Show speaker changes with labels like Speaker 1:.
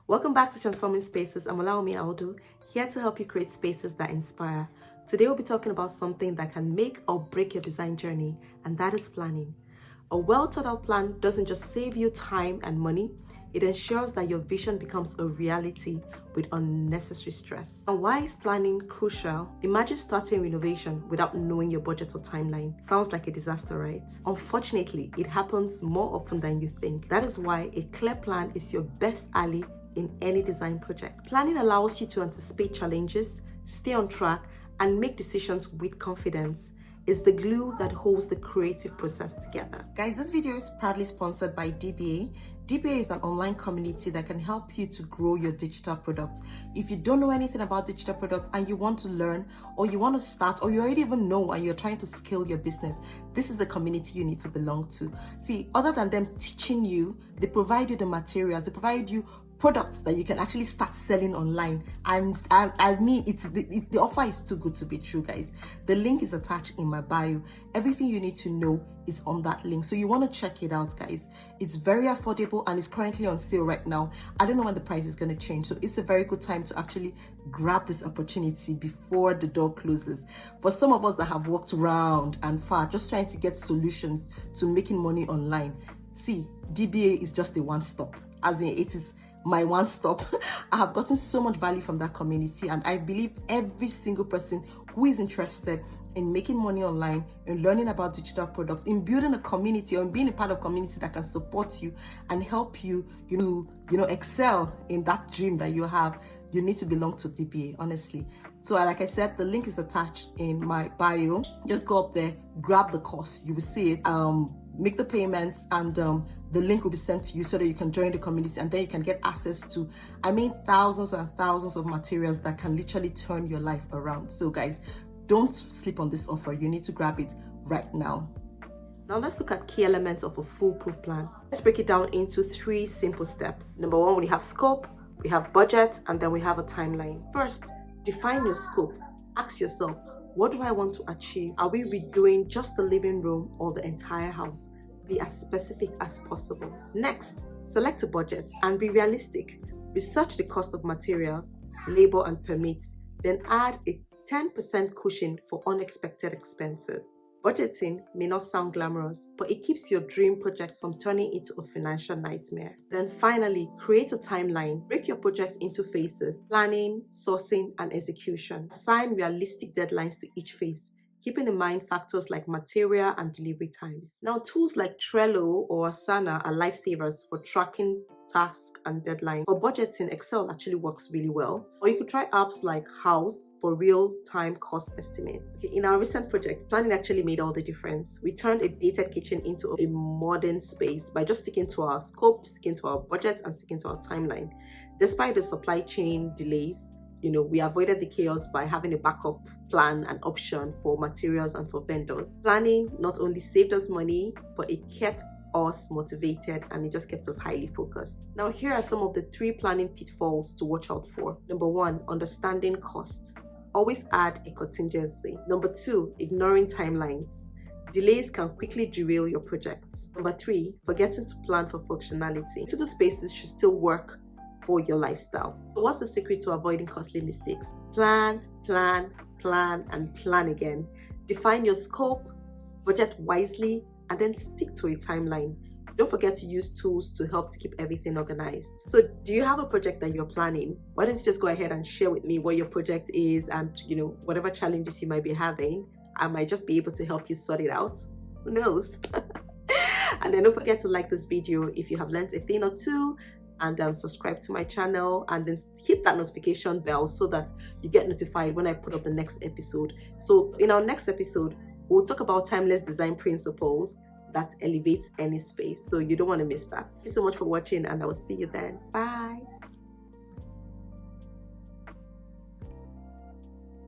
Speaker 1: Welcome back to Transforming Spaces. I'm Olaomi Audu, here to help you create spaces that inspire. Today we'll be talking about something that can make or break your design journey, and that is planning. A well thought out plan doesn't just save you time and money, it ensures that your vision becomes a reality with unnecessary stress. And why is planning crucial? Imagine starting renovation without knowing your budget or timeline. Sounds like a disaster, right? Unfortunately, it happens more often than you think. That is why a clear plan is your best ally in any design project. Planning allows you to anticipate challenges, stay on track, and make decisions with confidence. It's the glue that holds the creative process together. Guys, this video is proudly sponsored by DBA. DBA is an online community that can help you to grow your digital product. If you don't know anything about digital products and you want to learn, or you want to start, or you already even know and you're trying to scale your business, this is the community you need to belong to. See, other than them teaching you, they provide you the materials, they provide you products that you can actually start selling online. I mean, the offer is too good to be true, guys. The link is attached in my bio. Everything you need to know is on that link, so you want to check it out, guys. It's very affordable and it's currently on sale right now. I don't know when the price is going to change, so it's a very good time to actually grab this opportunity before the door closes. For some of us that have walked round and far just trying to get solutions to making money online, see, DBA is just a one-stop, as in it is my one stop. I have gotten so much value from that community, and I believe every single person who is interested in making money online, in learning about digital products, in building a community, or in being a part of a community that can support you and help you, excel in that dream that you have, you need to belong to DBA, honestly. So like I said, the link is attached in my bio. Just go up there, grab the course, you will see it, make the payments, and the link will be sent to you so that you can join the community, and then you can get access to, thousands and thousands of materials that can literally turn your life around. So guys, don't sleep on this offer. You need to grab it right now. Now let's look at key elements of a foolproof plan. Let's break it down into 3 simple steps. Number 1, we have scope, we have budget, and then we have a timeline. First, define your scope. Ask yourself, what do I want to achieve? Are we redoing just the living room or the entire house? Be as specific as possible. Next, select a budget and be realistic. Research the cost of materials, labor, and permits. Then add a 10% cushion for unexpected expenses. Budgeting may not sound glamorous, but it keeps your dream project from turning into a financial nightmare. Then finally, create a timeline. Break your project into phases: planning, sourcing, and execution. Assign realistic deadlines to each phase, keeping in mind factors like material and delivery times. Now, tools like Trello or Asana are lifesavers for tracking tasks and deadlines. For budgeting, Excel actually works really well. Or you could try apps like House for real-time cost estimates. In our recent project, planning actually made all the difference. We turned a dated kitchen into a modern space by just sticking to our scope, sticking to our budget, and sticking to our timeline. Despite the supply chain delays, we avoided the chaos by having a backup plan and option for materials and for vendors. Planning not only saved us money, but it kept us motivated, and it just kept us highly focused. Now, here are some of the 3 planning pitfalls to watch out for. Number 1, understanding costs. Always add a contingency. Number 2, ignoring timelines. Delays can quickly derail your projects. Number 3, forgetting to plan for functionality. Flexible spaces should still work for your lifestyle. So what's the secret to avoiding costly mistakes? Plan, plan, plan, and plan again. Define your scope, budget wisely, and then stick to a timeline. Don't forget to use tools to help to keep everything organized. So do you have a project that you're planning? Why don't you just go ahead and share with me what your project is, and whatever challenges you might be having, I might just be able to help you sort it out. Who knows? And then don't forget to like this video if you have learned a thing or two, and subscribe to my channel, and then hit that notification bell so that you get notified when I put up the next episode. So in our next episode, we'll talk about timeless design principles that elevates any space. So you don't want to miss that. Thank you so much for watching, and I will see you then. Bye.